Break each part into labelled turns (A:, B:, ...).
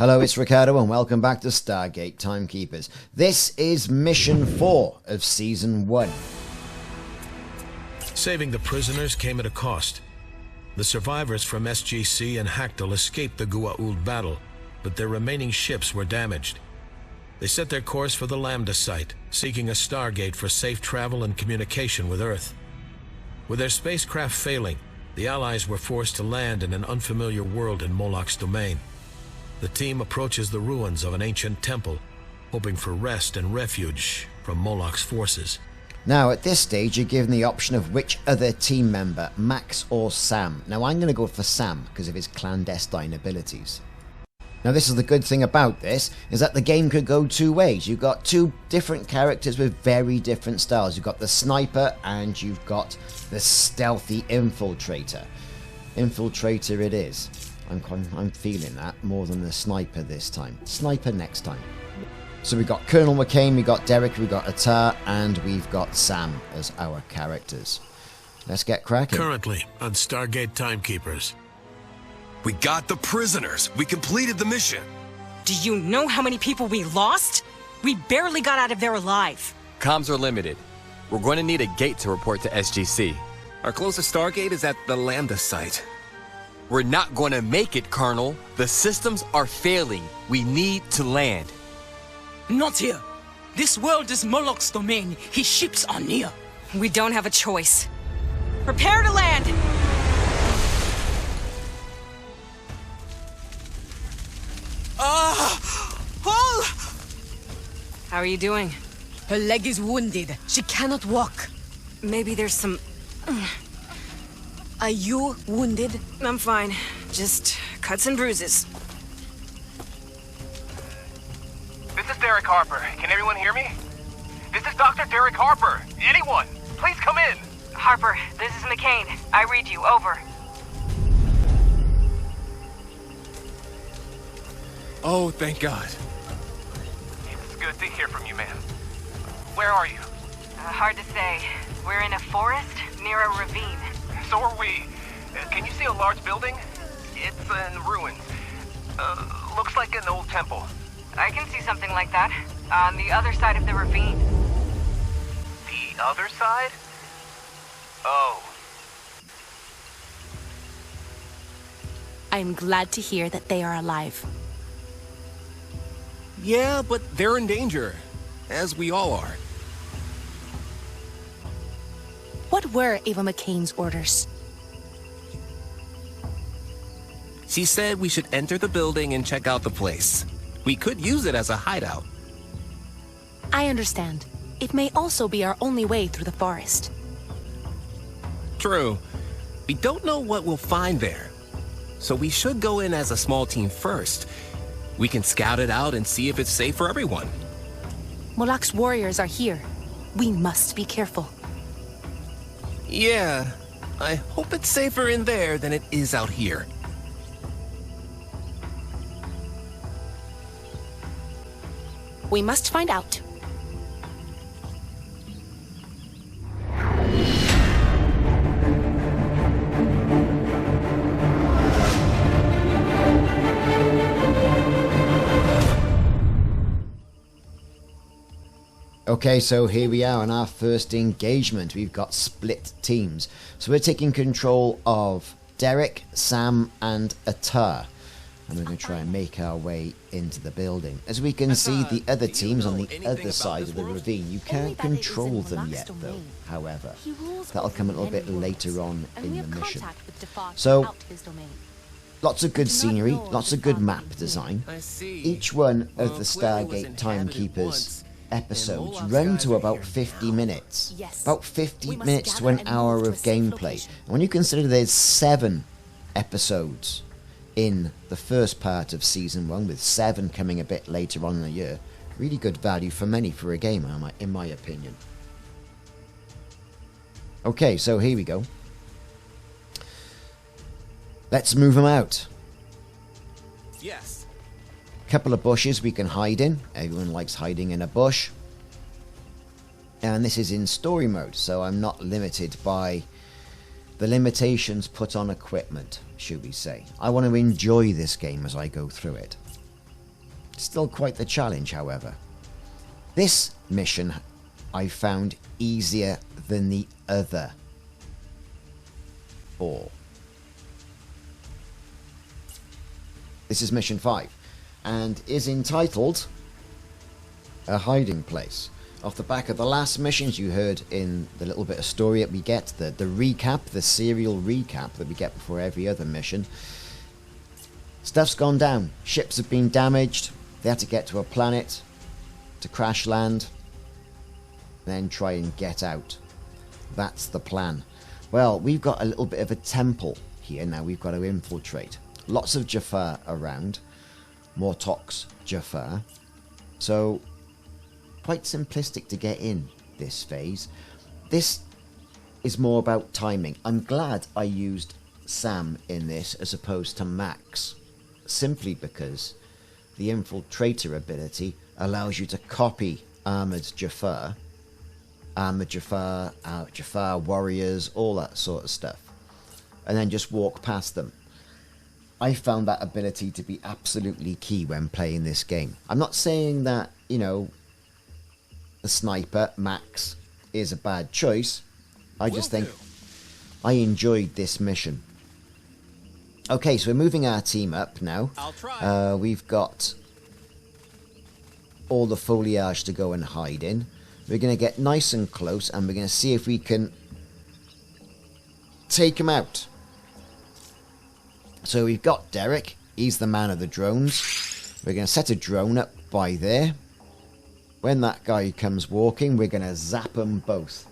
A: Hello, it's Ricardo and welcome back to Stargate TimeKeepers. This is Mission 4 of Season 1.
B: Saving the prisoners came at a cost. The survivors from SGC and Hactal escaped the Goa'uld battle, but their remaining ships were damaged. They set their course for the Lambda site, seeking a Stargate for safe travel and communication with Earth. With their spacecraft failing, the Allies were forced to land in an unfamiliar world in Moloch's domain. The team approaches the ruins of an ancient temple, hoping for rest and refuge from Moloch's forces.
A: Now, at this stage, you're given the option of which other team member, Max or Sam. Now, I'm going to go for Sam because of his clandestine abilities. Now, this is the good thing about this, is that the game could go two ways. You've got two different characters with very different styles. You've got the sniper and you've got the stealthy infiltrator. Infiltrator it is. I'm feeling that more than the sniper this time. Sniper next time. So we've got Colonel McCain, we've got Derreck, we've got Atar, and we've got Sam as our characters. Let's get cracking.
B: Currently on Stargate TimeKeepers.
C: We got the prisoners. We completed the mission.
D: Do you know how many people we lost? We barely got out of there alive.
E: Comms are limited. We're going to need a gate to report to SGC.
C: Our closest Stargate is at the Lambda site.
E: We're not going to make it, Colonel. The systems are failing. We need to land.
D: Not here. This world is Moloch's domain. His ships are near. We don't have a choice. Prepare to land! Paul! How are you doing?
F: Her leg is wounded. She cannot walk.
D: Maybe there's some...
F: Are you wounded?
D: I'm fine. Just cuts and bruises.
G: This is Derreck Harper. Can everyone hear me? This is Dr. Derreck Harper. Anyone, please come in.
D: Harper, this is McCain. I read you. Over.
C: Oh, thank God.
G: It's good to hear from you, ma'am. Where are you?
D: Hard to say. We're in a forest near a ravine.
G: So are we. Can you see a large building? It's in ruins. Looks like an old temple.
D: I can see something like that. On the other side of the ravine.
G: The other side? Oh.
F: I'm glad to hear that they are alive.
C: Yeah, but they're in danger, as we all are.
F: What were Eva McCain's orders?
C: She said we should enter the building and check out the place. We could use it as a hideout.
F: I understand. It may also be our only way through the forest.
C: True. We don't know what we'll find there. So we should go in as a small team first. We can scout it out and see if it's safe for everyone.
F: Moloch's warriors are here. We must be careful.
C: Yeah, I hope it's safer in there than it is out here.
F: We must find out.
A: Okay, so here we are on our first engagement. We've got split teams. So we're taking control of Derreck, Sam, and Atar. And we're going to try and make our way into the building. As we can see, the other teams on the other side of the ravine. You can't control them yet, though, however. That'll come a little bit later on in the mission. So, lots of good scenery, lots of good map design. Each one of the Stargate TimeKeepers episodes run to about 50 minutes. About 50 minutes to an hour of gameplay. And when you consider there's 7 episodes in the first part of Season 1, with 7 coming a bit later on in the year, really good value for money for a game, in my opinion. Okay, so here we go. Let's move them out.
C: Yes.
A: Couple of bushes we can hide in. Everyone likes hiding in a bush. And this is in story mode, so I'm not limited by the limitations put on equipment, should we say. I want to enjoy this game as I go through it. Still quite the challenge, however. This mission I found easier than the other 4. This is mission 5 and is entitled A Hiding Place. Off the back of the last missions you heard in the little bit of story that we get, the recap, the serial recap that we get before every other mission. Stuff's gone down. Ships have been damaged. They had to get to a planet to crash land, then try and get out. That's the plan. Well, we've got a little bit of a temple here now we've got to infiltrate. Lots of Jaffa around. Mortox Jaffa. So, quite simplistic to get in this phase. This is more about timing. I'm glad I used Sam in this as opposed to Max. Simply because the infiltrator ability allows you to copy armored Jaffa, Jaffa warriors, all that sort of stuff, and then just walk past them. I found that ability to be absolutely key when playing this game. I'm not saying that, you know, the sniper, Max, is a bad choice. I just think I enjoyed this mission. Okay, so we're moving our team up now.
C: I'll try.
A: We've got all the foliage to go and hide in. We're going to get nice and close and we're going to see if we can take him out. So we've got Derreck. He's the man of the drones. We're going to set a drone up by there. When that guy comes walking, we're going to zap them both.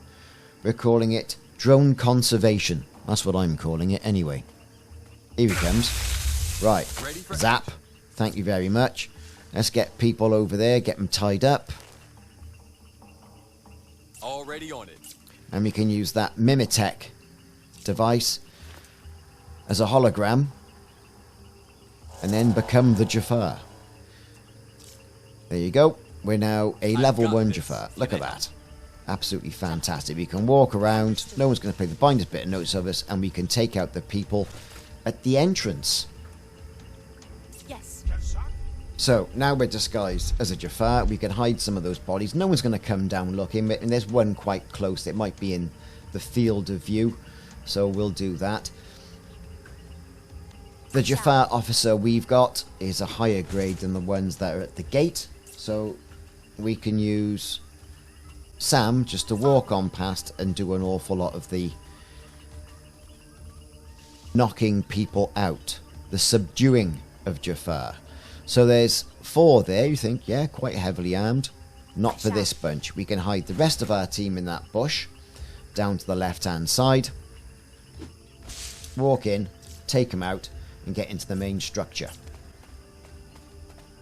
A: We're calling it drone conservation. That's what I'm calling it anyway. Here he comes. Right. Zap. Thank you very much. Let's get people over there, get them tied up.
E: Already on it.
A: And we can use that Mimitech device as a hologram. And then become the Jaffa. There you go. We're now a level 1 Jaffa. Look at that. Absolutely fantastic. We can walk around. No one's going to play the blindest bit of notice of us. And we can take out the people at the entrance.
F: Yes.
A: So, now we're disguised as a Jaffa. We can hide some of those bodies. No one's going to come down looking. And there's one quite close. It might be in the field of view. So, we'll do that. The Jaffa officer we've got is a higher grade than the ones that are at the gate. So, we can use Sam just to walk on past and do an awful lot of the knocking people out. The subduing of Jaffa. So there's 4 there. You think, yeah, quite heavily armed. Not for this bunch. We can hide the rest of our team in that bush. Down to the left-hand side. Walk in, take them out, and get into the main structure.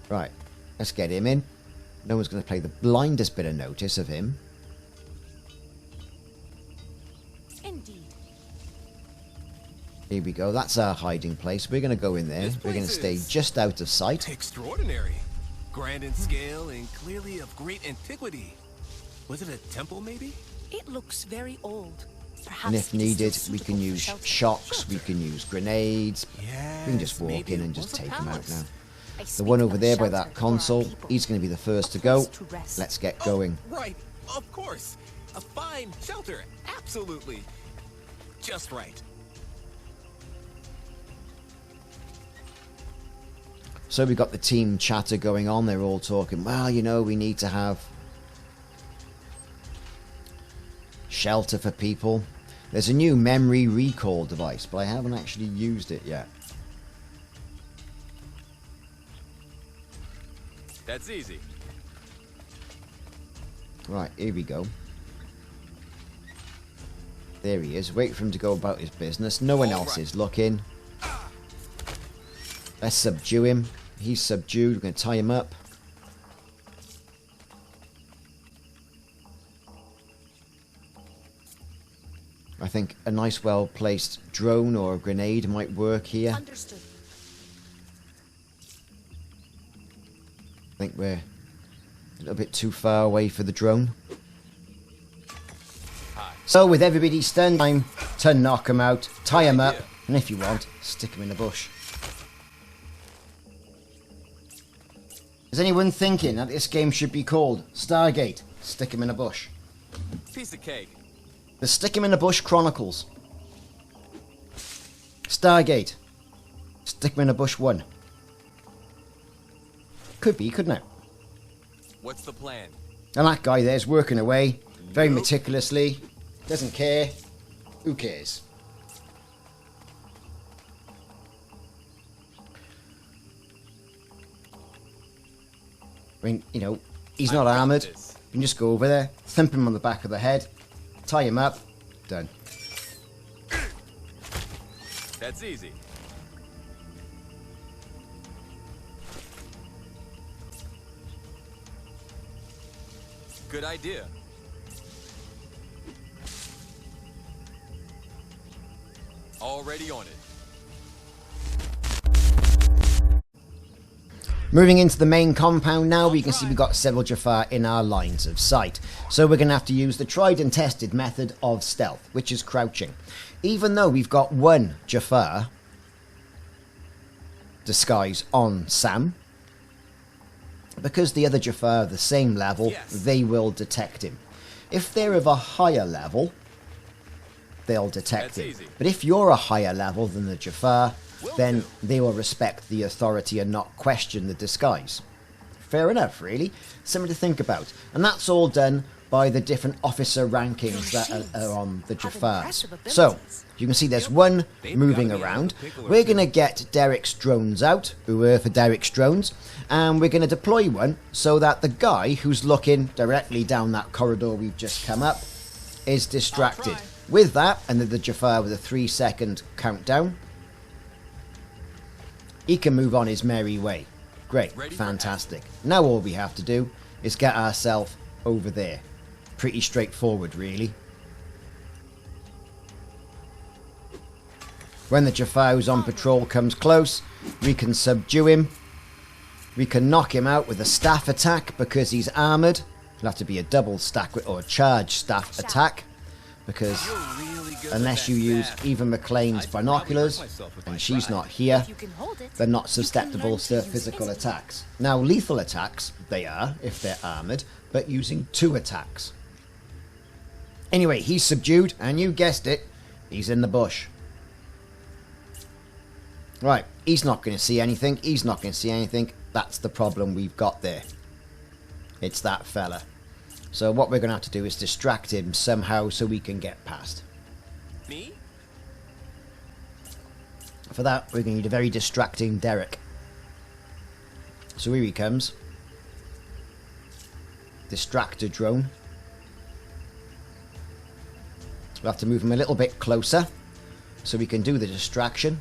A: Right, let's get him in. No one's going to play the blindest bit of notice of him.
F: Indeed.
A: Here we go. That's our hiding place. We're going to go in there. We're going to stay just out of sight.
C: Extraordinary. Grand in scale and clearly of great antiquity. Was it a temple, maybe?
F: It looks very old. Perhaps
A: And if
F: it is
A: needed,
F: still
A: we can
F: suitable for
A: use
F: shelter.
A: shocks. We can use grenades.
C: Yes,
A: We can just walk
C: maybe
A: in
C: it
A: and just
C: was a
A: take them out
C: palace.
A: now.
F: I
A: The
F: speak
A: one
F: of
A: over
F: a
A: there by
F: shelter
A: that
F: for our
A: console,
F: people.
A: he's going to be the first to go.
F: Place to rest.
A: Let's get going.
C: Right, of course. A fine shelter, absolutely. Just right.
A: So we've got the team chatter going on. They're all talking, well, you know, we need to have shelter for people. There's a new memory recall device, but I haven't actually used it yet.
E: That's easy.
A: Right, here we go. There he is. Wait for him to go about his business. No one else is looking. Let's subdue him. He's subdued. We're going to tie him up. I think a nice well-placed drone or a grenade might work here.
F: Understood.
A: I think we're a little bit too far away for the drone. So with everybody stunned, time to knock him out, tie him up, and if you want, stick him in the bush. Is anyone thinking that this game should be called Stargate? Stick him in a bush.
E: Piece of cake.
A: The Stick him in a Bush Chronicles. Stargate. Stick him in a bush 1. Could be, couldn't it?
E: What's the plan?
A: And that guy there's working away, very meticulously. Doesn't care. Who cares? I mean, you know, he's not armoured. You can just go over there, thump him on the back of the head, tie him up, done.
E: That's easy. Good idea. Already on it.
A: Moving into the main compound now, we can see we've got several Jaffa in our lines of sight. So we're going to have to use the tried and tested method of stealth, which is crouching. Even though we've got one Jaffa disguise on Sam, because the other Jaffa are the same level, they will detect him. If they're of a higher level, they'll detect him. But if you're a higher level than the Jaffa, then they will respect the authority and not question the disguise. Fair enough, really. Something to think about. And that's all done by the different officer rankings that are on the Jaffas. So, you can see there's one moving around. We're going to get Derreck's drones out, who were for Derreck's drones, and we're going to deploy one so that the guy who's looking directly down that corridor we've just come up is distracted. With that, and then the Jaffa with a 3-second countdown, he can move on his merry way. Great, fantastic. Now all we have to do is get ourselves over there. Pretty straightforward, really. When the Jaffa who's on patrol comes close, we can subdue him. We can knock him out with a staff attack because he's armoured. It'll have to be a double stack or a charge staff attack, because unless you use Eva McCain's binoculars, and she's not here, they're not susceptible to physical attacks. Now, lethal attacks, they are, if they're armoured, but using 2 attacks. Anyway, he's subdued, and you guessed it, he's in the bush. Right, he's not going to see anything, he's not going to see anything. That's the problem we've got there. It's that fella. So what we're going to have to do is distract him somehow so we can get past.
E: Me?
A: For that, we're going to need a very distracting Derreck. So here he comes. Distractor drone. So we'll have to move him a little bit closer so we can do the distraction.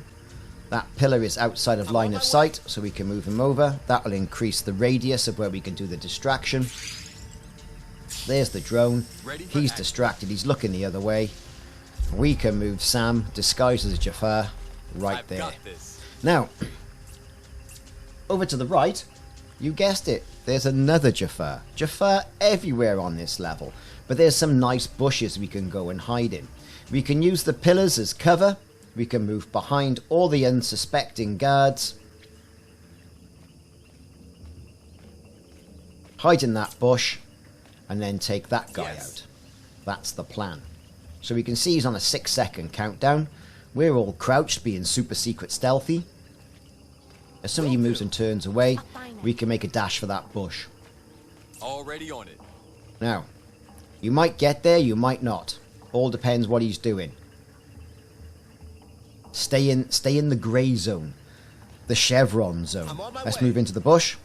A: That pillar is outside of line of sight, so we can move him over. That will increase the radius of where we can do the distraction. There's the drone. He's distracted. He's looking the other way. We can move Sam, disguised as a Jaffa, right there. Now, over to the right, you guessed it, there's another Jaffa. Jaffa everywhere on this level, but there's some nice bushes we can go and hide in. We can use the pillars as cover. We can move behind all the unsuspecting guards. Hide in that bush, and then take that guy out. That's the plan. So we can see he's on a 6-second countdown. We're all crouched, being super secret stealthy. As somebody moves and turns away, we can make a dash for that bush.
E: Already on it.
A: Now, you might get there, you might not. All depends what he's doing. Stay in the grey zone. The chevron zone. Let's move into the bush.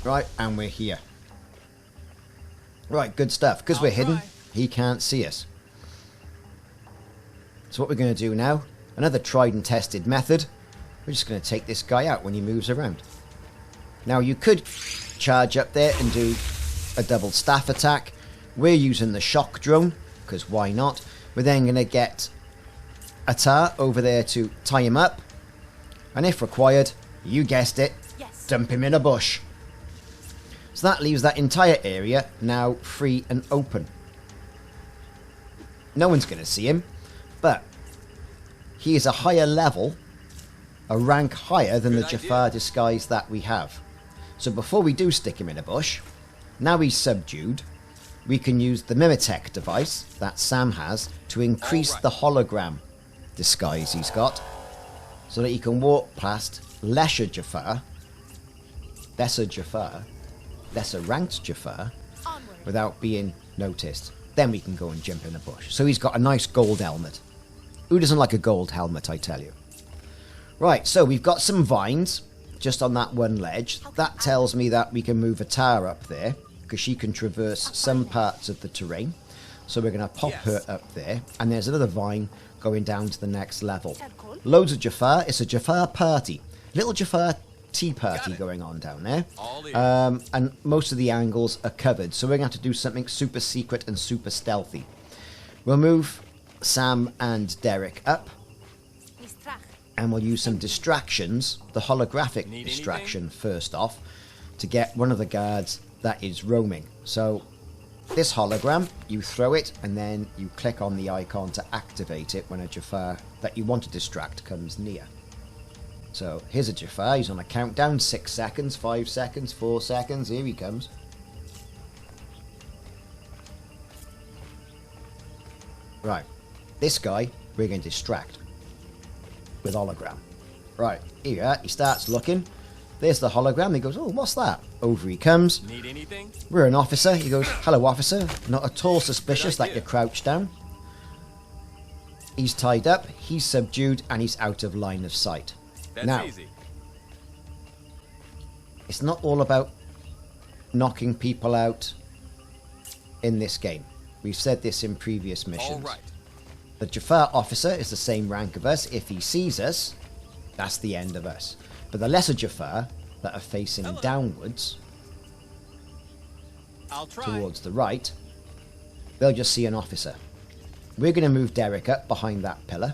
A: Right, and we're here. Right, good stuff. Because we're hidden, he can't see us. So what we're going to do now, another tried and tested method, we're just going to take this guy out when he moves around. Now you could charge up there and do a double staff attack. We're using the shock drone, because why not? We're then going to get Atar over there to tie him up. And if required, you guessed it, dump him in a bush. So that leaves that entire area now free and open. No one's going to see him, but he is a higher level, a rank higher than the Jaffa disguise that we have. So before we do stick him in a bush, now he's subdued, we can use the Mimetech device that Sam has to increase the hologram disguise he's got, so that he can walk past lesser ranked Jaffa without being noticed. Then we can go and jump in a bush. So he's got a nice gold helmet. Who doesn't like a gold helmet, I tell you? Right, so we've got some vines just on that one ledge. That tells me that we can move a tower up there, because she can traverse some parts of the terrain. So we're going to pop her up there. And there's another vine going down to the next level. Loads of Jaffa. It's a Jaffa party. Little Jaffa tea party going on down there. And most of the angles are covered. So we're going to have to do something super secret and super stealthy. We'll move Sam and Derreck up. And we'll use some distractions. The holographic distraction first off, to get one of the guards that is roaming. So this hologram, you throw it and then you click on the icon to activate it when a Jaffa that you want to distract comes near. So here's a Jaffa, he's on a countdown, 6 seconds, 5 seconds, 4 seconds, here he comes. Right, this guy we're going to distract with hologram. Right, here he starts looking. There's the hologram. He goes, oh, what's that? Over he comes.
E: Need anything?
A: We're an officer. He goes, hello, officer. Not at all suspicious that you're crouched down. He's tied up, he's subdued, and he's out of line of sight.
E: That's
A: now,
E: easy.
A: It's not all about knocking people out in this game. We've said this in previous missions.
E: All right.
A: The Jaffa officer is the same rank of us. If he sees us, that's the end of us. But the lesser Jaffa that are facing downwards towards the right, they'll just see an officer. We're going to move Derreck up behind that pillar.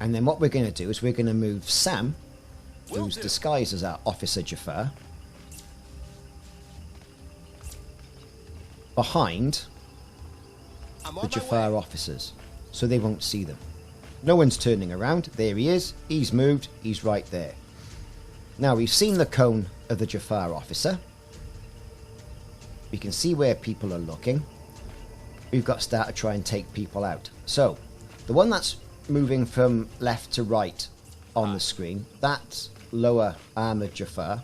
A: And then what we're going to do is we're going to move Sam, who's disguised as our officer Jaffa, behind the Jaffa officers, so they won't see them. No one's turning around. There he is. He's moved. He's right there. Now we've seen the cone of the Jaffa officer. We can see where people are looking. We've got to start to try and take people out. So, the one that's moving from left to right on the screen, that's lower armored Jaffa.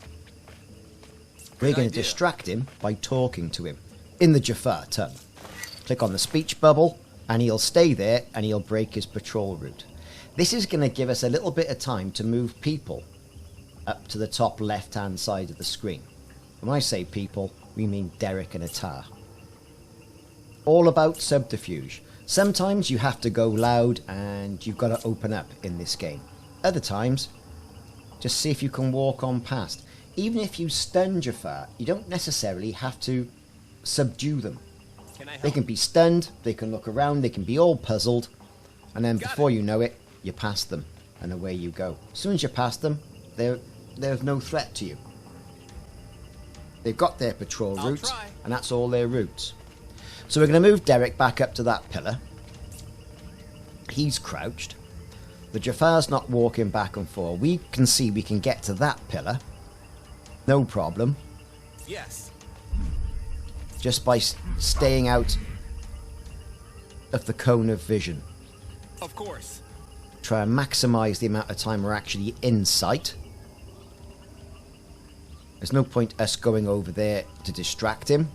A: We're going to distract him by talking to him in the Jaffa tongue. Click on the speech bubble, and he'll stay there, and he'll break his patrol route. This is going to give us a little bit of time to move people up to the top left-hand side of the screen. When I say people, we mean Derreck and Atar. All about subterfuge. Sometimes you have to go loud, and you've got to open up in this game. Other times, just see if you can walk on past. Even if you stun Jaffa, you don't necessarily have to subdue them. They can be stunned, they can look around, they can be all puzzled, and then before you know it, you pass them, and away you go. As soon as you pass them, there's no threat to you. They've got their patrol routes, and that's all their routes. So we're going to move Derreck back up to that pillar. He's crouched. The Jaffa's not walking back and forth. We can see we can get to that pillar. No problem.
E: Yes.
A: Just by staying out of the cone of vision.
E: Of course.
A: Try and maximize the amount of time we're actually in sight. There's no point us going over there to distract him.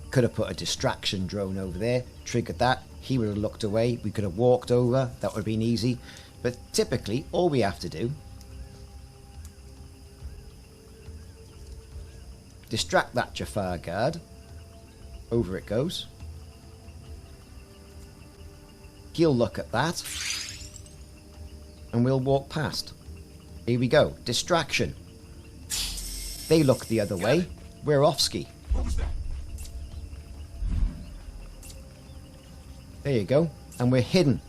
A: Could have put a distraction drone over there, triggered that, he would have looked away, we could have walked over, that would have been easy. But typically, all we have to do, distract that Jaffa guard, over it goes. He'll look at that, and we'll walk past. Here we go, distraction. They look the other way, we're off-ski. There you go, and we're hidden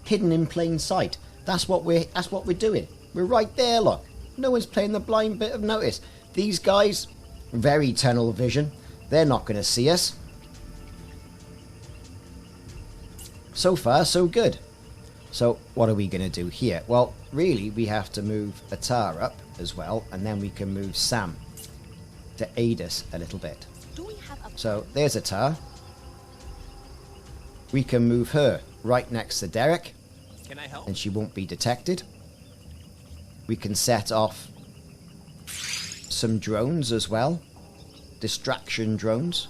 A: in plain sight. That's what we're doing. We're right there, look. No one's playing the blind bit of notice. These guys, very tunnel vision. They're not going to see us. So far, so good. So what are we going to do here? Well, really, we have to move Atar up as well, and then we can move Sam to aid us a little bit. So there's Atar. We can move her right next to Derreck,
C: Can I help?
A: and she won't be detected. We can set off some drones as well. Distraction drones.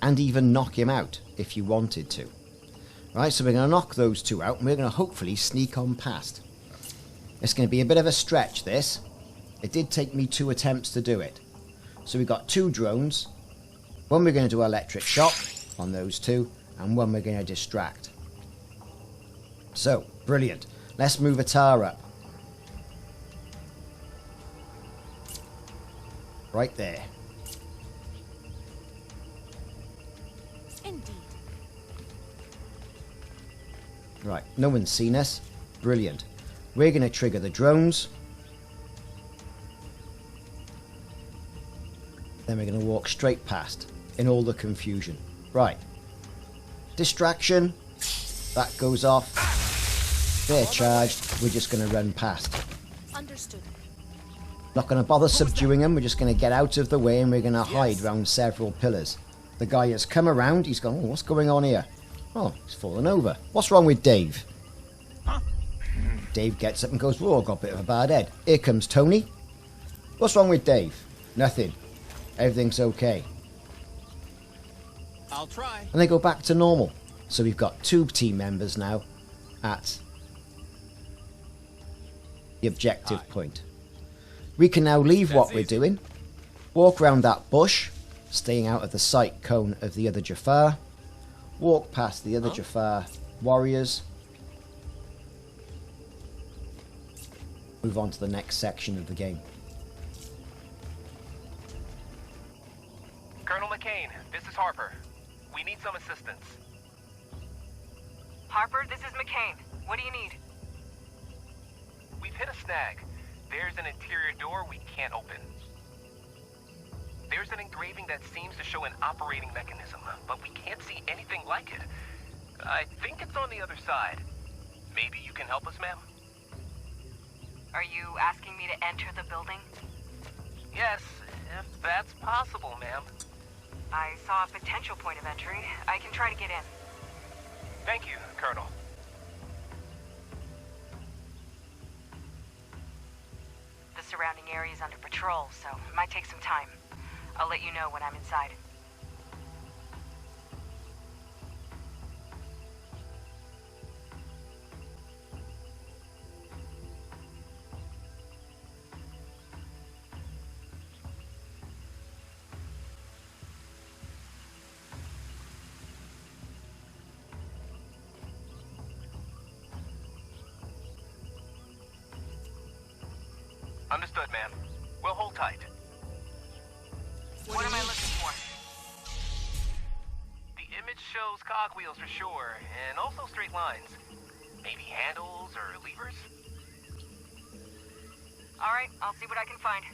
A: And even knock him out if you wanted to. Right, so we're going to knock those two out and we're going to hopefully sneak on past. It's going to be a bit of a stretch, this. It did take me 2 attempts to do it. So we've got 2 drones. One we're going to do electric shock on those 2, and one we're going to distract. So, brilliant. Let's move Atar up. Right there.
F: Indeed.
A: Right, no one's seen us. Brilliant. We're going to trigger the drones. Then we're going to walk straight past in all the confusion. Right. Distraction. That goes off. They're charged. We're just going to run past.
F: Understood.
A: Not going to bother subduing them. We're just going to get out of the way and we're going to hide round several pillars. The guy has come around. He's gone, oh, what's going on here? Oh, he's fallen over. What's wrong with Dave? Dave gets up and goes, oh, I've got a bit of a bad head. Here comes Tony. What's wrong with Dave? Nothing. Everything's okay.
C: I'll try.
A: And they go back to normal. So we've got 2 team members now at the objective point. We can now leave what we're doing, walk around that bush, staying out of the sight cone of the other Jaffa, walk past the other Jaffa warriors, move on to the next section of the game.
G: Colonel McCain, this is Harper. We need some assistance.
D: Harper, this is McCain. What do you need?
G: We've hit a snag. There's an interior door we can't open. There's an engraving that seems to show an operating mechanism, but we can't see anything like it. I think it's on the other side. Maybe you can help us, ma'am?
D: Are you asking me to enter the building?
G: Yes, if that's possible, ma'am.
D: I saw a potential point of entry. I can try to get in.
G: Thank you, Colonel.
D: The surrounding area is under patrol, so it might take some time. I'll let you know when I'm inside.
G: Understood, ma'am. We'll hold tight. What am I looking for? The image shows cogwheels for sure, and also straight lines. Maybe handles or levers?
D: Alright, I'll see what I can find.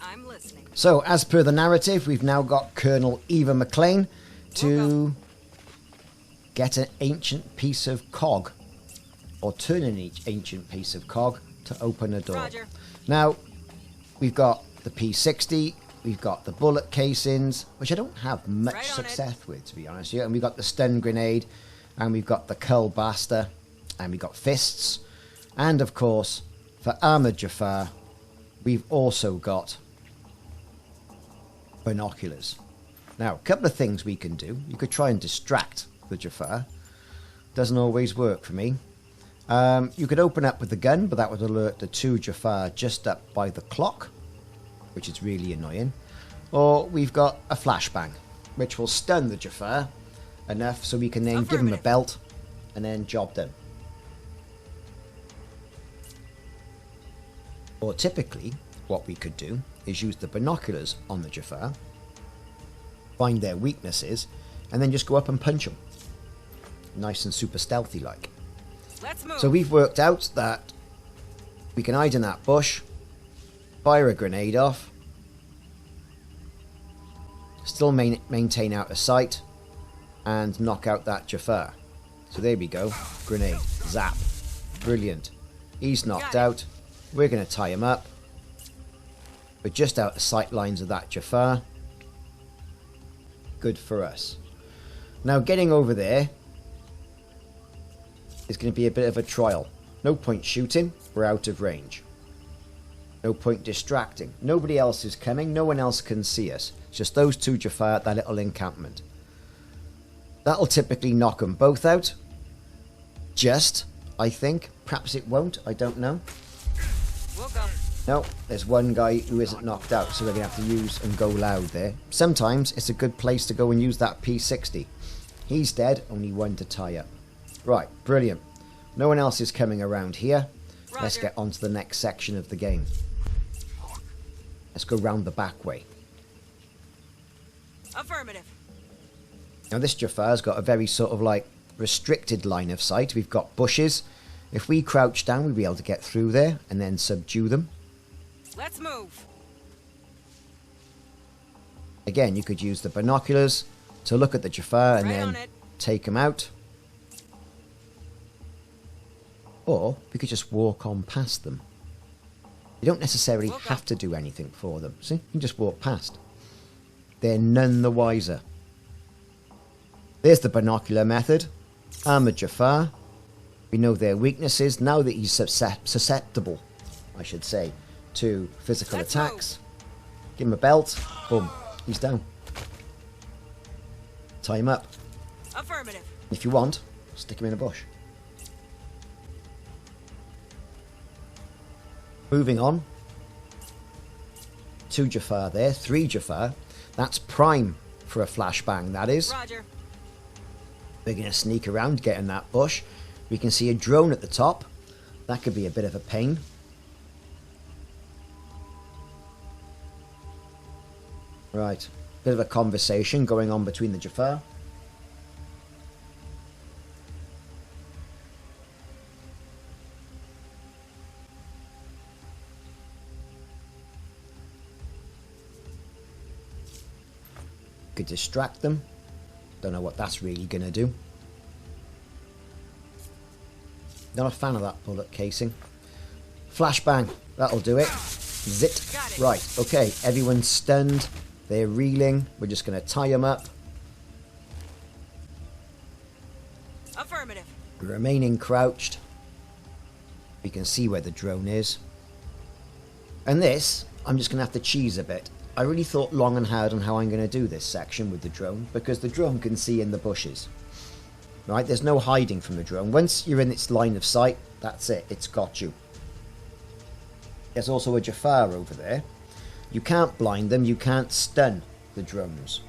D: I'm listening.
A: So, as per the narrative, we've now got Colonel Eva McCain to get an ancient piece of cog, or turn an ancient piece of cog to open a door.
D: Roger.
A: Now, we've got the P60, we've got the bullet casings, which I don't have much
D: Right on
A: success with, to be honest with you, and we've got the stun grenade, and we've got the Cull Blaster, and we've got fists, and of course, for Armored Jaffa, we've also got binoculars. Now, a couple of things we can do. You could try and distract the Jaffa. Doesn't always work for me. You could open up with the gun, but that would alert the 2 Jaffa just up by the clock, which is really annoying. Or we've got a flashbang, which will stun the Jaffa enough so we can then give him a belt and then job done. Or typically, what we could do is use the binoculars on the Jaffa, find their weaknesses, and then just go up and punch them. Nice and super stealthy like.
D: Let's move.
A: So we've worked out that we can hide in that bush, fire a grenade off, still maintain out of sight, and knock out that Jaffa. So there we go. Grenade. Zap. Brilliant. He's knocked out. We're going to tie him up. We're just out of sight lines of that Jaffa. Good for us. Now getting over there is going to be a bit of a trial. No point shooting. We're out of range. No point distracting. Nobody else is coming. No one else can see us. It's just those two Jaffa at that little encampment. That'll typically knock them both out. Just, I think. Perhaps it won't. I don't know.
D: We'll go.
A: No, there's one guy who isn't knocked out, so we're going to have to use and go loud there. Sometimes it's a good place to go and use that P60. He's dead, only one to tie up. Right, brilliant. No one else is coming around here.
D: Roger.
A: Let's get on to the next section of the game. Let's go round the back way.
D: Affirmative.
A: Now this Jaffa's got a very sort of like restricted line of sight. We've got bushes. If we crouch down, we'll be able to get through there and then subdue them.
D: Let's move.
A: Again, you could use the binoculars to look at the Jaffa and
D: Right
A: then
D: on it.
A: take them out. Or we could just walk on past them. You don't necessarily
D: Walk
A: have
D: up.
A: to do anything for them. See, you can just walk past. They're none the wiser. There's the binocular method. Armored Jaffa. We know their weaknesses. Now that he's susceptible, I should say, to physical
D: Let's
A: attacks. Give him a belt. Boom. He's down. Tie him up.
D: Affirmative.
A: If you want, stick him in a bush. Moving on. 2 Jaffa there. 3 Jaffa. That's prime for a flashbang, that is.
D: Roger.
A: We're going to sneak around, get in that bush. We can see a drone at the top. That could be a bit of a pain. Right. Bit of a conversation going on between the Jaffa. Could distract them. Don't know what that's really going to do. Not a fan of that bullet casing. Flashbang. That'll do it. Zit.
D: Got it.
A: Right. Okay. Everyone's stunned. They're reeling. We're just going to tie them up.
D: Affirmative.
A: Remaining crouched. We can see where the drone is. And this, I'm just going to have to cheese a bit. I really thought long and hard on how I'm going to do this section with the drone, because the drone can see in the bushes. Right, there's no hiding from the drone. Once you're in its line of sight, that's it, it's got you. There's also a Jaffa over there. You can't blind them, you can't stun the drones.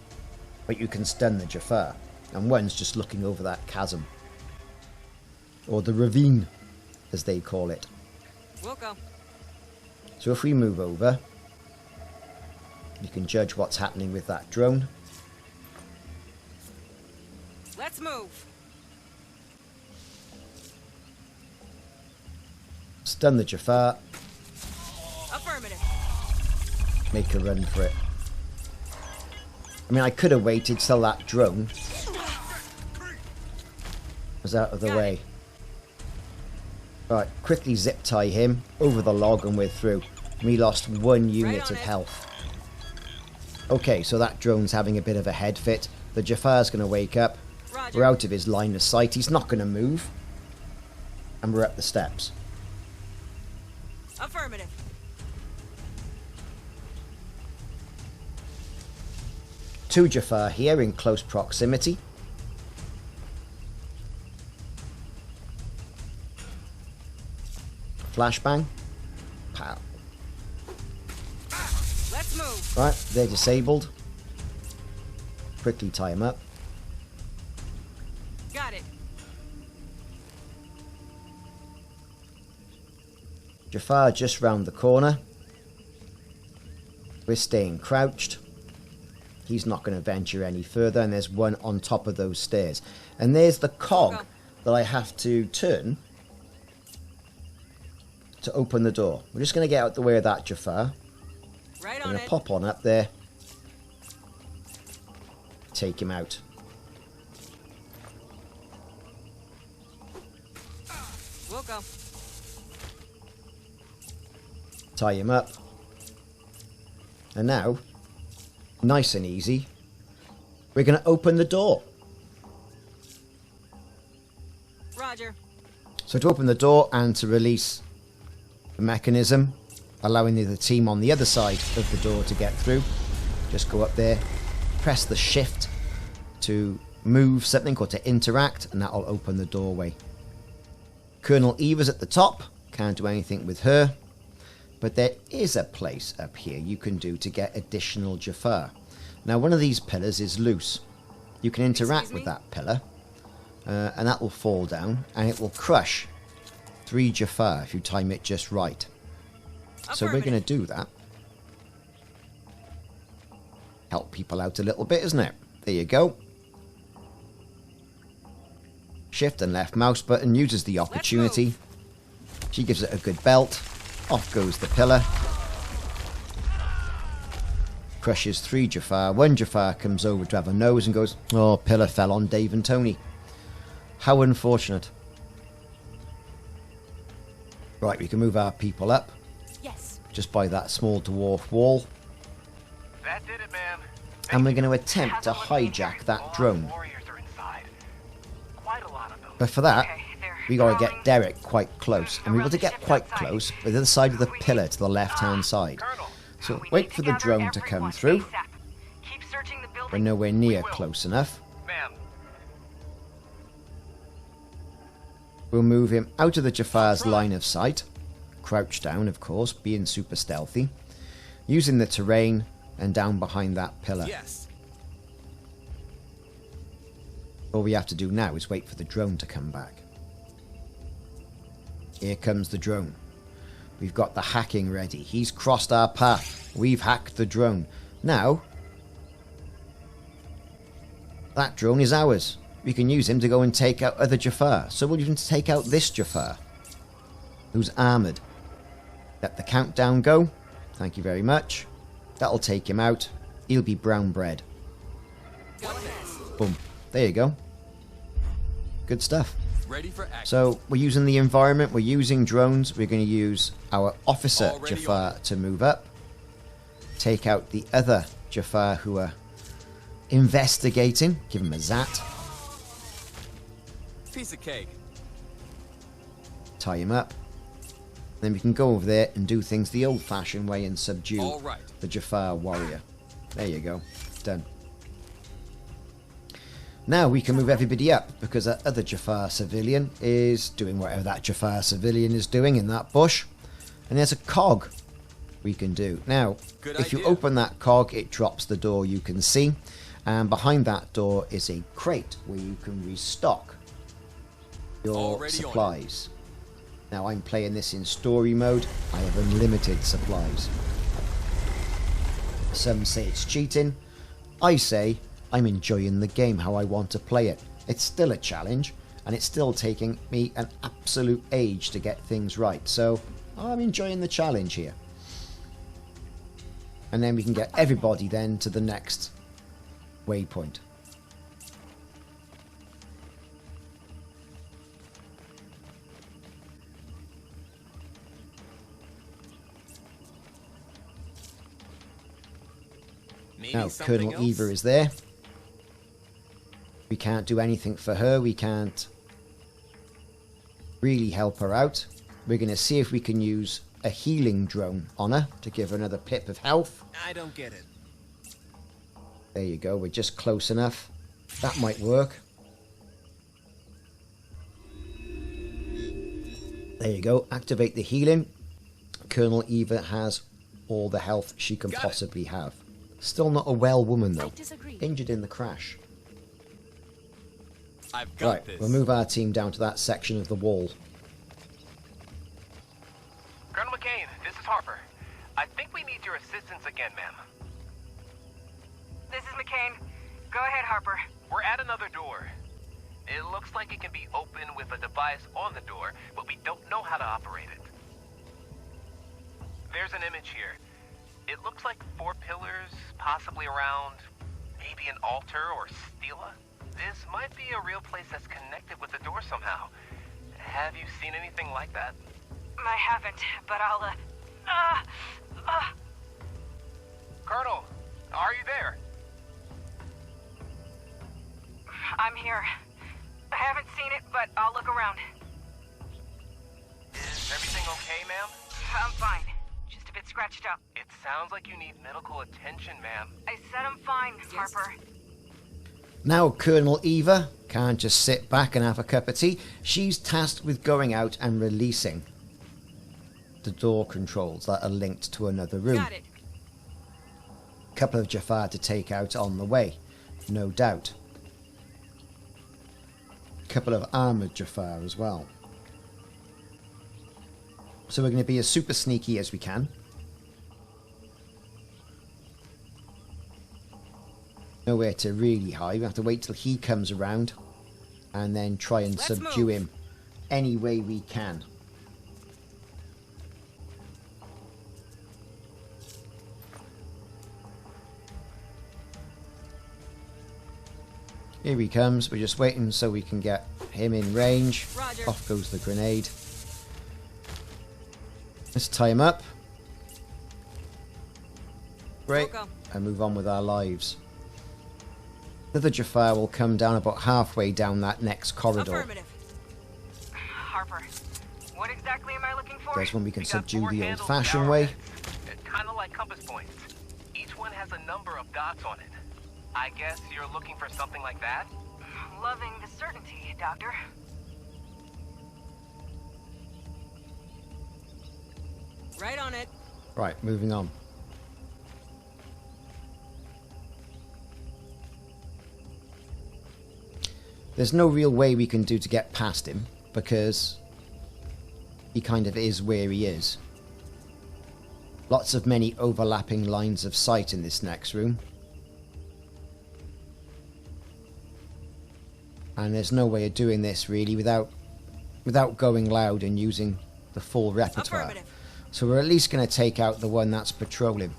A: But you can stun the Jaffa. And one's just looking over that chasm. Or the ravine, as they call it.
D: We'll go.
A: So if we move over, you can judge what's happening with that drone.
D: Let's move.
A: Stun the Jaffa.
D: Affirmative.
A: Make a run for it. I mean, I could have waited till that drone was out of the
D: Got
A: way. Right, quickly zip tie him over the log and we're through. We lost 1 unit
D: on
A: of
D: it.
A: health. Okay, so that drone's having a bit of a head fit. The Jaffar's going to wake up.
D: Roger.
A: We're out of his line of sight. He's not going to move. And we're up the steps.
D: Affirmative.
A: Two Jaffa here in close proximity. Flashbang. Pow.
D: Let's move.
A: Right, they're disabled. Quickly tie them up.
D: Got it.
A: Jaffa just round the corner. We're staying crouched. He's not going to venture any further, and there's one on top of those stairs. And there's the cog that I have to turn to open the door. We're just going to get out the way of that Jaffa.
D: Right
A: I'm
D: on
A: going to
D: it.
A: pop on up there. Take him out.
D: We'll go.
A: Tie him up. And now, nice and easy, we're going to open the door.
D: Roger.
A: So to open the door and to release the mechanism, allowing the team on the other side of the door to get through, just go up there, press the shift to move something or to interact, and that'll open the doorway. Colonel Eva's at the top, can't do anything with her, but there is a place up here you can do to get additional Jaffa. Now one of these pillars is loose. You can interact with that pillar, and that will fall down, and it will crush 3 Jaffa if you time it just right. So we're going to do that. Help people out a little bit, isn't it? There you go. Shift and left mouse button uses the opportunity. She gives it a good belt. Off goes the pillar. Crushes 3 Jaffa. 1 Jaffa comes over to have a nose and goes, "Oh, pillar fell on Dave and Tony. How unfortunate." Right, we can move our people up.
F: Yes.
A: Just by that small dwarf wall.
G: That did it, ma'am.
A: And we're going to attempt to hijack that drone.
G: Warriors are inside. Quite a lot of them.
A: But for that, we got to get Derreck quite close. And we want to get quite close with the other side of the pillar to the left-hand side. So wait for the drone to come through. We're nowhere near close enough.
G: Ma'am.
A: We'll move him out of the Jaffa's line of sight. Crouch down, of course, being super stealthy. Using the terrain and down behind that pillar.
C: Yes.
A: All we have to do now is wait for the drone to come back. Here comes the drone. We've got the hacking ready. He's crossed our path. We've hacked the drone. Now, that drone is ours. We can use him to go and take out other Jaffa. So we'll even take out this Jaffa, who's armoured. Let the countdown go. Thank you very much. That'll take him out. He'll be brown bread. Boom. There you go. Good stuff.
E: Ready for action.
A: So we're using the environment. We're using drones. We're going to use our officer
E: Already
A: Jaffa to move up. Take out the other Jaffa who are investigating. Give him a zat.
E: Piece of cake.
A: Tie him up. Then we can go over there and do things the old-fashioned way and subdue
E: All right.
A: the Jaffa warrior. There you go. Done. Now we can move everybody up because that other Jaffa civilian is doing whatever that Jaffa civilian is doing in that bush. And there's a cog we can do. Now,
E: Good
A: if you
E: idea.
A: open that cog, it drops the door you can see. And behind that door is a crate where you can restock your
E: Already on it.
A: supplies. Now I'm playing this in story mode. I have unlimited supplies. Some say it's cheating. I say I'm enjoying the game how I want to play it. It's still a challenge, and it's still taking me an absolute age to get things right. So I'm enjoying the challenge here. And then we can get everybody then to the next waypoint.
C: Maybe
A: Now,
C: something
A: Colonel
C: else?
A: Eva is there. We can't do anything for her. We can't really help her out. We're going to see if we can use a healing drone on her to give her another pip of health.
C: I don't get it.
A: There you go. We're just close enough. That might work. There you go. Activate the healing. Colonel Eva has all the health she can
C: Got it.
A: possibly have. Still not a well woman, though.
F: I disagree.
A: Injured in the crash.
E: I've got
A: Right,
E: this.
A: we'll move our team down to that section of the wall.
G: Colonel McCain, this is Harper. I think we need your assistance again, ma'am.
H: This is McCain. Go ahead, Harper.
G: We're at another door. It looks like it can be opened with a device on the door, but we don't know how to operate it. There's an image here. It looks like 4 pillars, possibly around maybe an altar or stela. This might be a real place that's connected with the door somehow. Have you seen anything like that?
H: I haven't, but I'll,
G: Colonel, are you there?
H: I'm here. I haven't seen it, but I'll look around.
G: Is everything okay, ma'am?
H: I'm fine. Just a bit scratched up.
G: It sounds like you need medical attention, ma'am.
H: I said I'm fine, Harper.
A: Now Colonel Eva can't just sit back and have a cup of tea. She's tasked with going out and releasing the door controls that are linked to another room.
D: Got it.
A: A couple of Jaffa to take out on the way, no doubt. A couple of armoured Jaffa as well. So we're going to be as super sneaky as we can. Nowhere to really hide. We have to wait till he comes around and then try and subdue him any way we can. Here he comes. We're just waiting so we can get him in range.
D: Roger.
A: Off goes the grenade. Let's tie him up. Great.
D: Go.
A: And move on with our lives. Another Jaffa will come down about halfway down that next corridor.
D: Affirmative.
H: Harper, what exactly am I looking for?
A: There's one we can
G: We got
A: subdue
G: 4
A: the
G: handles
A: old-fashioned
G: with
A: way.
G: arrowheads. Kind of like compass points. Each one has a number of dots on it. I guess you're looking for something like that?
H: Loving the certainty, Doctor.
D: Right on it.
A: Right, moving on. There's no real way we can do to get past him, because he kind of is where he is. Lots of many overlapping lines of sight in this next room. And there's no way of doing this really without going loud and using the full repertoire.
D: Affirmative.
A: So we're at least going to take out the one that's patrolling.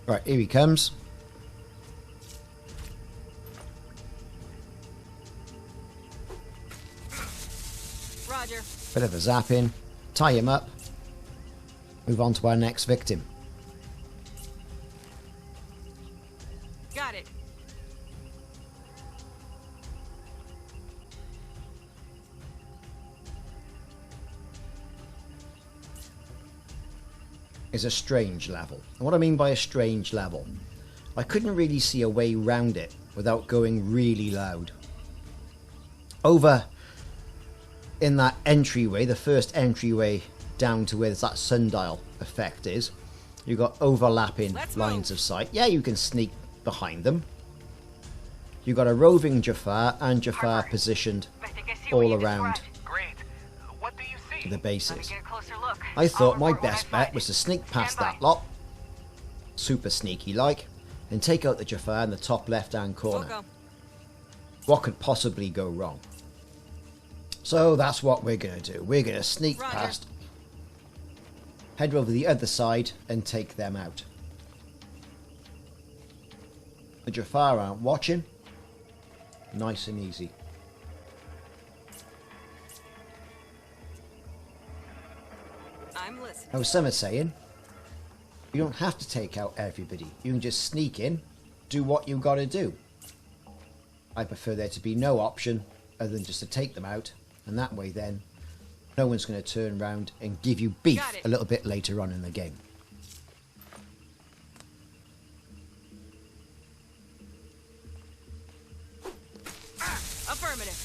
A: Right, here he comes.
D: Roger.
A: Bit of a zapping. Tie him up. Move on to our next victim.
D: Got it.
A: Is a strange level. And what I mean by a strange level, I couldn't really see a way round it without going really loud. Over in that entryway, the first entryway down to where that sundial effect is, you've got overlapping lines of sight. Yeah, you can sneak behind them. You've got a roving Jaffa and Jaffa
H: Harper,
A: positioned
H: I think I see what
A: all
H: you
A: around
H: described.
G: Great. What do you see?
A: the
H: Let me
A: bases.
H: get a closer look.
A: I thought
H: I'll
A: my
H: report when
A: best
H: I
A: bet
H: find
A: was
H: it.
A: to sneak past
H: Stand
A: that
H: by.
A: lot, super sneaky like, and take out the Jaffa in the top left hand corner.
D: Go.
A: What could possibly go wrong? So that's what we're going to do. We're going to sneak
D: Roger.
A: past, head over the other side and take them out. The Jaffa aren't watching. Nice and easy.
D: I'm listening.
A: Now some are saying, you don't have to take out everybody. You can just sneak in, do what you got to do. I prefer there to be no option other than just to take them out, and that way then no one's going to turn around and give you beef
D: Got it.
A: a little bit later on in the game.
D: Affirmative.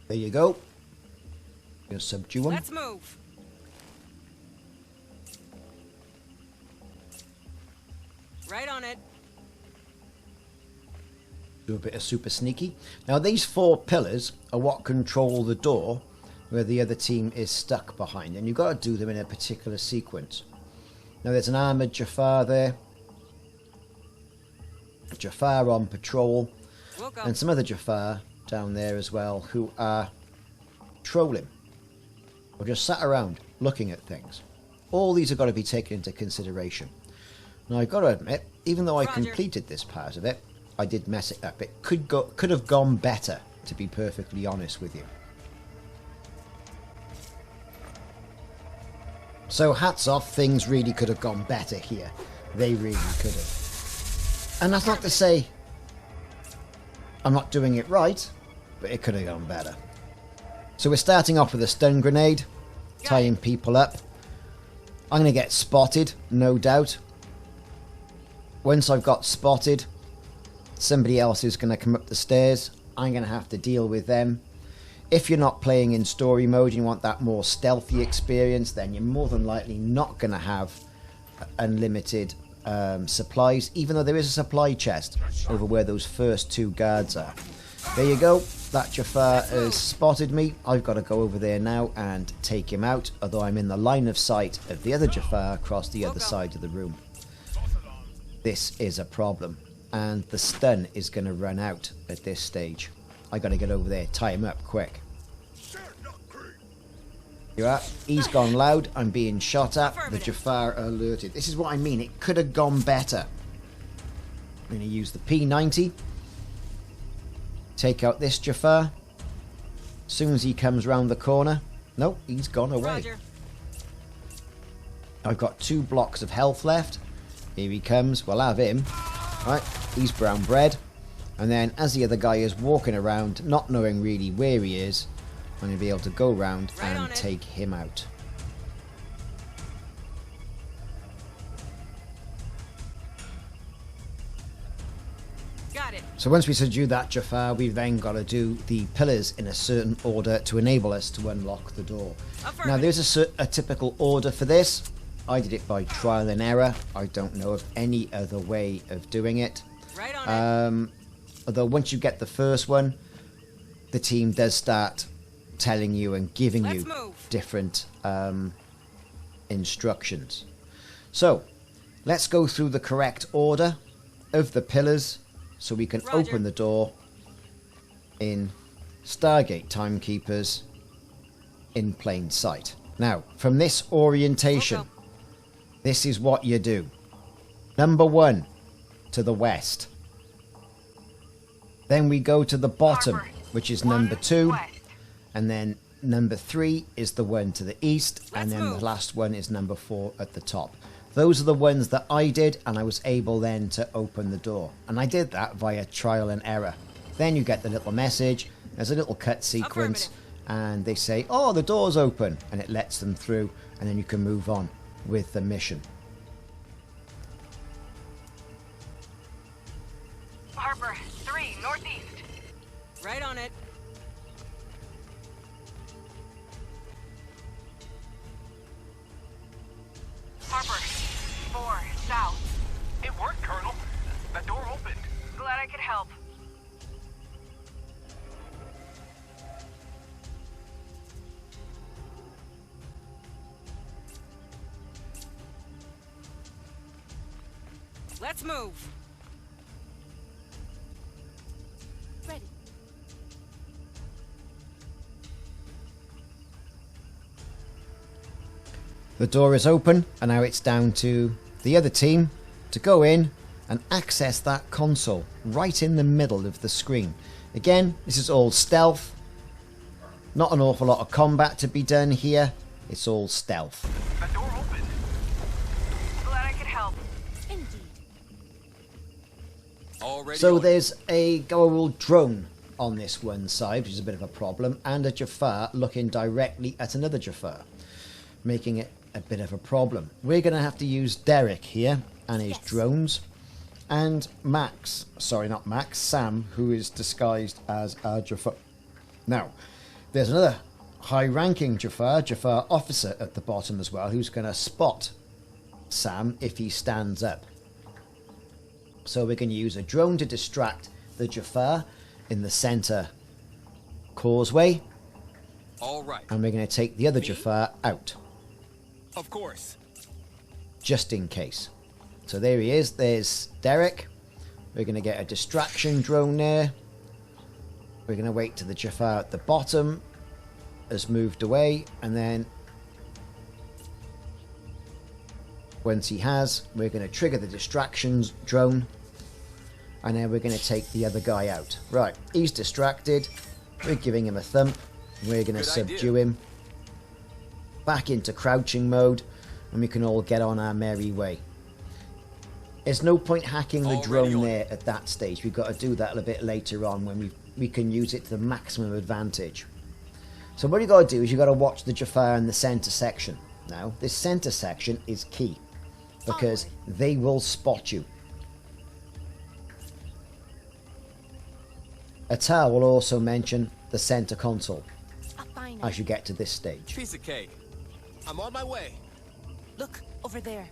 A: There you go. You'll subdue them.
D: Let's move. Right on it.
A: Do a bit of super sneaky. Now these 4 pillars are what control the door where the other team is stuck behind, and you've got to do them in a particular sequence. Now there's an armoured Jaffa there, a Jaffa on patrol, and some other Jaffa down there as well who are trolling or just sat around looking at things. All these have got to be taken into consideration. Now I've got to admit, even though I completed this part of it, I did mess it up. It could have gone better, to be perfectly honest with you. So hats off, things really could have gone better here. They really could have. And that's not to say I'm not doing it right, but it could have gone better. So we're starting off with a stun grenade, tying people up. I'm going to get spotted, no doubt. Once I've got spotted, somebody else is going to come up the stairs. I'm going to have to deal with them. If you're not playing in story mode and you want that more stealthy experience, then you're more than likely not going to have unlimited supplies, even though there is a supply chest over where those first 2 guards are. There you go. That Jaffa has spotted me. I've got to go over there now and take him out, although I'm in the line of sight of the other Jaffa across the other side of the room. This is a problem, and the stun is going to run out at this stage. I got to get over there, tie him up quick. You are. He's gone loud. I'm being shot at. The Jaffa are alerted. This is what I mean. It could have gone better. I'm going to use the P90. Take out this Jaffa. As soon as he comes round the corner. Nope, he's gone away.
D: Roger.
A: I've got 2 blocks of health left. Here he comes. We'll have him. Right, he's brown bread. And then as the other guy is walking around, not knowing really where he is, I'm going to be able to go around and take him out.
D: Got it.
A: So once we subdue that Jaffa, we've then got to do the pillars in a certain order to enable us to unlock the door. Now there's a typical order for this. I did it by trial and error. I don't know of any other way of doing it.
D: Right on it.
A: Although once you get the first one, the team does start telling you and giving you different instructions. So let's go through the correct order of the pillars so we can open the door in Stargate TimeKeepers in plain sight. Now, from this orientation, this is what you do. Number 1, to the west. Then we go to the bottom, which is number 2. And then number 3 is the one to the east. And then the last one is number 4 at the top. Those are the ones that I did, and I was able then to open the door. And I did that via trial and error. Then you get the little message. There's a little cut sequence. And they say, oh, the door's open. And it lets them through. And then you can move on with the mission.
H: Harper, 3, northeast.
D: Right on it.
H: Harper, 4, south.
G: It worked, Colonel. The door opened.
H: Glad I could help.
D: Let's move.
F: Ready.
A: The door is open, and now it's down to the other team to go in and access that console right in the middle of the screen. Again, this is all stealth. Not an awful lot of combat to be done here. It's all stealth.
G: The door opened.
H: Glad I could help.
F: Indeed.
E: Already
A: So
E: on.
A: there's a Goa'uld drone on this one side, which is a bit of a problem, and a Jaffa looking directly at another Jaffa, making it a bit of a problem. We're going to have to use Derreck here and his drones, and Sam, who is disguised as a Jaffa. Now, there's another high-ranking Jaffa officer at the bottom as well, who's going to spot Sam if he stands up. So we're going to use a drone to distract the Jaffa in the center causeway.
E: All right.
A: And we're going to take the other Jaffa out.
C: Of course.
A: Just in case. So there he is. There's Derreck. We're going to get a distraction drone there. We're going to wait till the Jaffa at the bottom has moved away. And then once he has, we're going to trigger the distractions drone. And then we're going to take the other guy out. Right, he's distracted. We're giving him a thump. We're going to subdue him. Back into crouching mode. And we can all get on our merry way. There's no point hacking the drone there at that stage. We've got to do that a little bit later on when we can use it to the maximum advantage. So what you got to do is you got to watch the Jaffa in the center section. Now, this center section is key because they will spot you. Atar will also mention the center console as you get to this stage.
E: Piece of cake. I'm on my way.
F: Look, over there.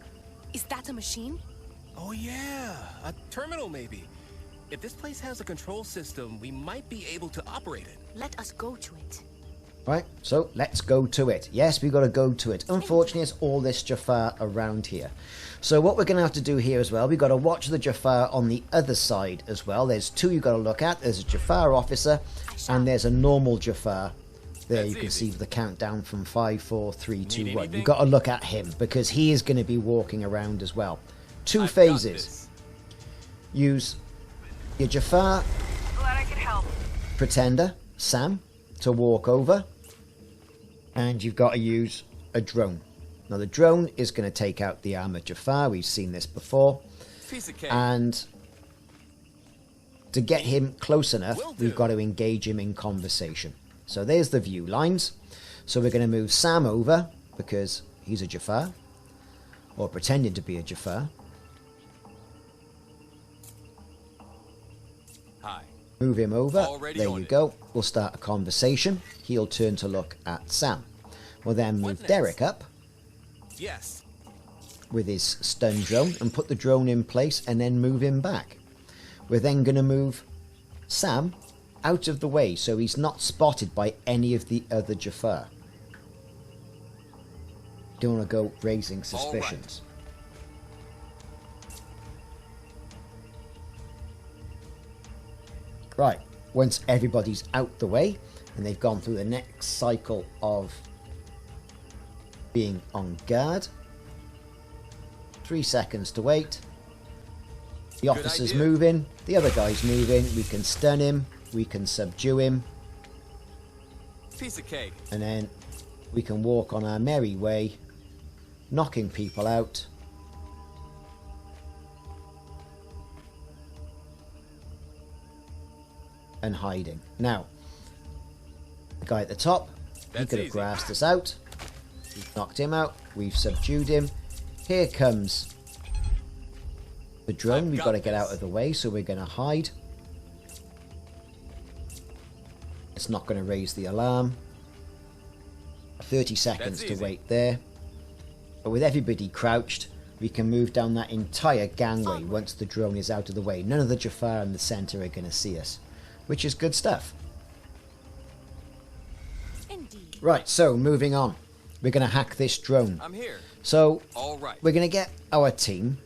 F: Is that a machine?
C: Oh yeah, a terminal maybe. If this place has a control system, we might be able to operate it.
F: Let us go to it.
A: Right, so let's go to it. Yes, we've got to go to it. Unfortunately, it's all this Jaffa around here. So what we're going to have to do here as well, we've got to watch the Jaffa on the other side as well. There's two you've got to look at. There's a Jaffa officer and there's a normal Jaffa. There you can see the countdown from 5, 4, 3, 2, 1. You've got to look at him because he is going to be walking around as well. Two phases. Use your Jaffa
H: Glad I could help.
A: pretender, Sam, to walk over. And you've got to use a drone. Now the drone is going to take out the armored Jaffa. We've seen this before.
E: Piece of cake.
A: And to get him close enough, we've got to engage him in conversation. So there's the view lines. So we're going to move Sam over because he's a Jaffa, or pretending to be a Jaffa.
E: Hi.
A: Move him over.
E: Already
A: There
E: on
A: you
E: it.
A: go. We'll start a conversation. He'll turn to look at Sam. We'll then move
E: next?
A: Derreck up
E: Yes.
A: with his stun drone and put the drone in place and then move him back. We're then going to move Sam out of the way so he's not spotted by any of the other Jaffa. Don't want to go raising suspicions. Right, once everybody's out the way and they've gone through the next cycle of being on guard, 3 seconds to wait. The officer's
E: idea.
A: moving, the other guy's moving, we can stun him, we can subdue him,
E: Piece of cake.
A: and then we can walk on our merry way, knocking people out. And hiding. Now, the guy at the top, he
E: That's
A: could have
E: easy.
A: grassed us out. We've knocked him out. We've subdued him. Here comes the drone. We've got to get out of the way, so we're going to hide. It's not going to raise the alarm. 30 seconds to
E: easy.
A: wait there. But with everybody crouched, we can move down that entire gangway once the drone is out of the way. None of the Jaffa in the center are going to see us, which is good stuff.
F: Indeed.
A: Right, so moving on. We're going to hack this drone.
E: I'm here.
A: So
E: All right.
A: we're going to get our team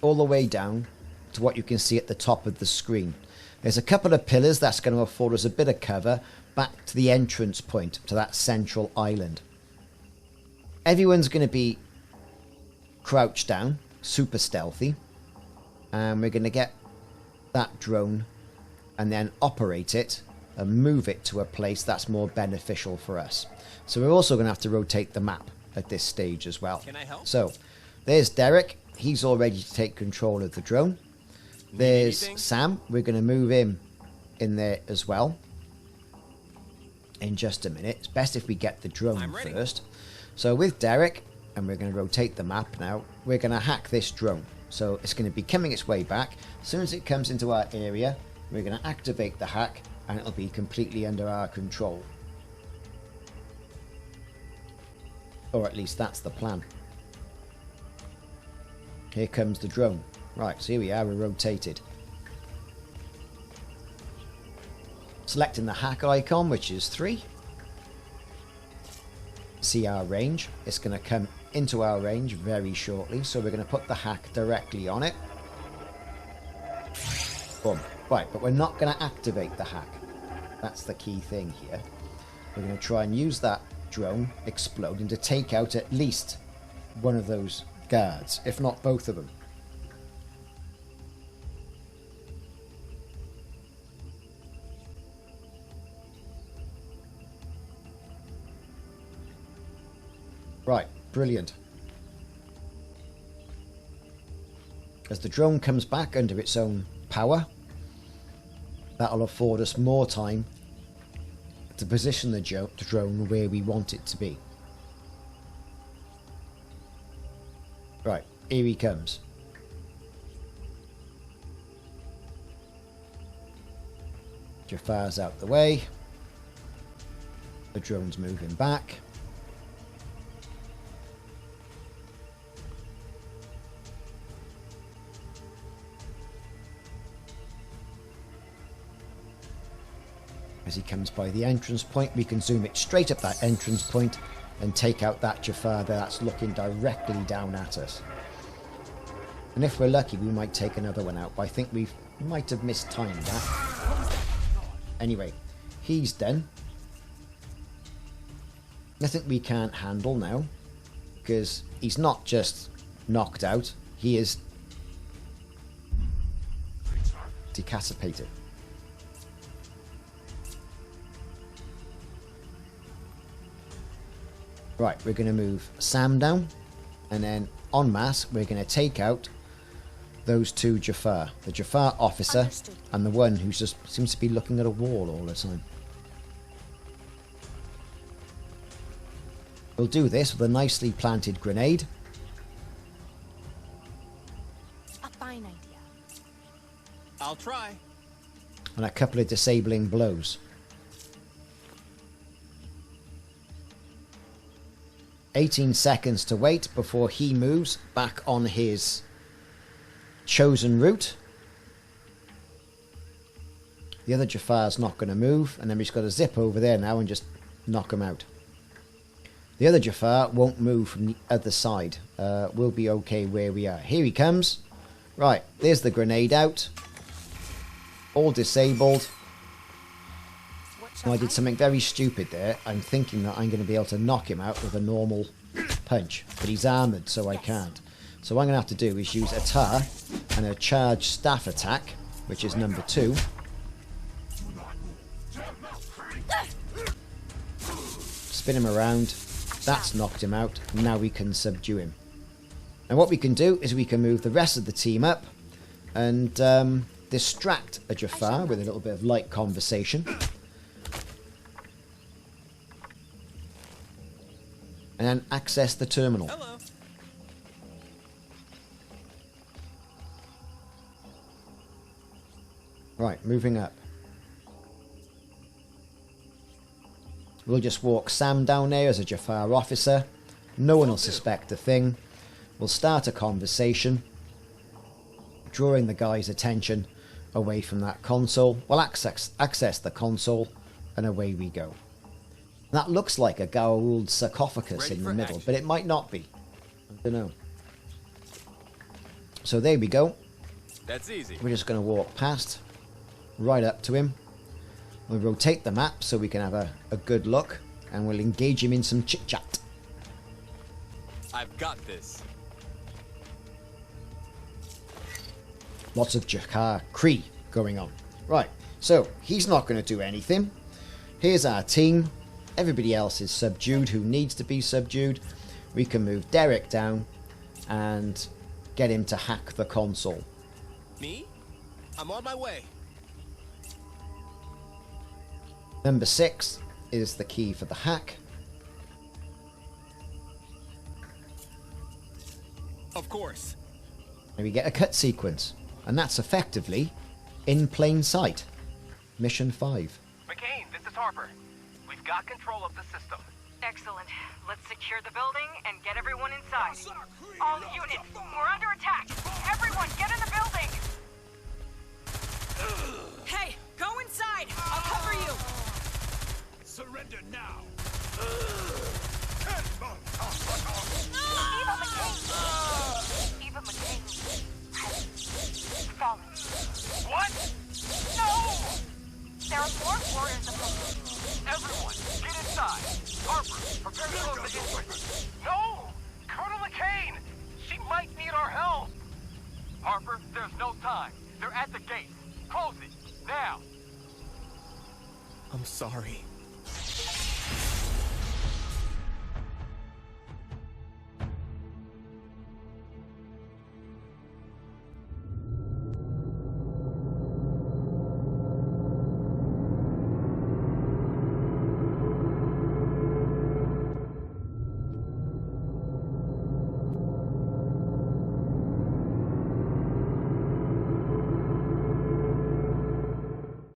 A: all the way down to what you can see at the top of the screen. There's a couple of pillars that's going to afford us a bit of cover back to the entrance point to that central island. Everyone's going to be crouched down, super stealthy, and we're going to get that drone and then operate it and move it to a place that's more beneficial for us. So we're also going to have to rotate the map at this stage as well.
E: Can I help?
A: So there's Derreck. He's all ready to take control of the drone. There's
E: anything?
A: Sam. We're going to move him in there as well in just a minute. It's best if we get the drone
E: I'm ready.
A: first. So with Derreck, and we're going to rotate the map now, we're going to hack this drone. So it's going to be coming its way back. As soon as it comes into our area, we're going to activate the hack and it'll be completely under our control. Or at least that's the plan. Here comes the drone. Right, so here we are, we're rotated. Selecting the hack icon, which is 3. See our range. It's going to come into our range very shortly, so we're going to put the hack directly on it. Boom. Right, but we're not going to activate the hack. That's the key thing here. We're going to try and use that drone exploding to take out at least one of those guards, if not both of them. Right, brilliant. As the drone comes back under its own power, that'll afford us more time to position the drone where we want it to be. Right, here he comes. Jaffar's out the way. The drone's moving back. As he comes by the entrance point, we can zoom it straight up that entrance point and take out that Jaffa that's looking directly down at us. And if we're lucky, we might take another one out, but I think we might have mistimed that. Anyway, he's done. Nothing we can't handle now, because he's not just knocked out, he is decapitated. Right, we're going to move Sam down, and then en masse we're going to take out those two Jaffa. The Jaffa officer
F: Understood.
A: and the one who just seems to be looking at a wall all the time. We'll do this with a nicely planted grenade.
F: A fine idea.
C: I'll try.
A: And a couple of disabling blows. 18 seconds to wait before he moves back on his chosen route. The other Jaffar's not going to move, and then we've got to zip over there now and just knock him out. The other Jaffa won't move from the other side. We'll be okay where we are. Here he comes. Right, there's the grenade out. All disabled. Now, I did something very stupid there. I'm thinking that I'm going to be able to knock him out with a normal punch, but he's armoured, so I can't. So what I'm going to have to do is use a tar and a charged staff attack, which is number 2. Spin him around. That's knocked him out. Now we can subdue him. And what we can do is we can move the rest of the team up and distract a Jaffa with a little bit of light conversation. And then access the terminal.
C: Hello.
A: Right, moving up. We'll just walk Sam down there as a Jaffa officer. No one will suspect a thing. We'll start a conversation, drawing the guy's attention away from that console. We'll access the console, and away we go. That looks like a Goa'uld sarcophagus in the middle,
C: action.
A: but it might not be. I don't know. So there we go.
E: That's easy.
A: We're just going to walk past, right up to him. We'll rotate the map so we can have a good look, and we'll engage him in some chit-chat.
E: I've got this.
A: Lots of Jakar Kree going on. Right, so he's not going to do anything. Here's our team. Everybody else is subdued who needs to be subdued. We can move Derreck down and get him to hack the console.
C: Me? I'm on my way.
A: Number 6 is the key for the hack.
C: Of course.
A: And we get a cut sequence. And that's effectively in plain sight. Mission 5.
G: McCain, this is Harper. We've got control of the system.
H: Excellent. Let's secure the building and get everyone inside. All units, we're under attack. Everyone, get in the building!
D: Hey, go inside! I'll cover you!
G: far as the building. Everyone, get inside. Harper, prepare to close the entrance. No! Colonel McCain! She might need our help! Harper, there's no time. They're at the gate. Close it, now!
C: I'm sorry.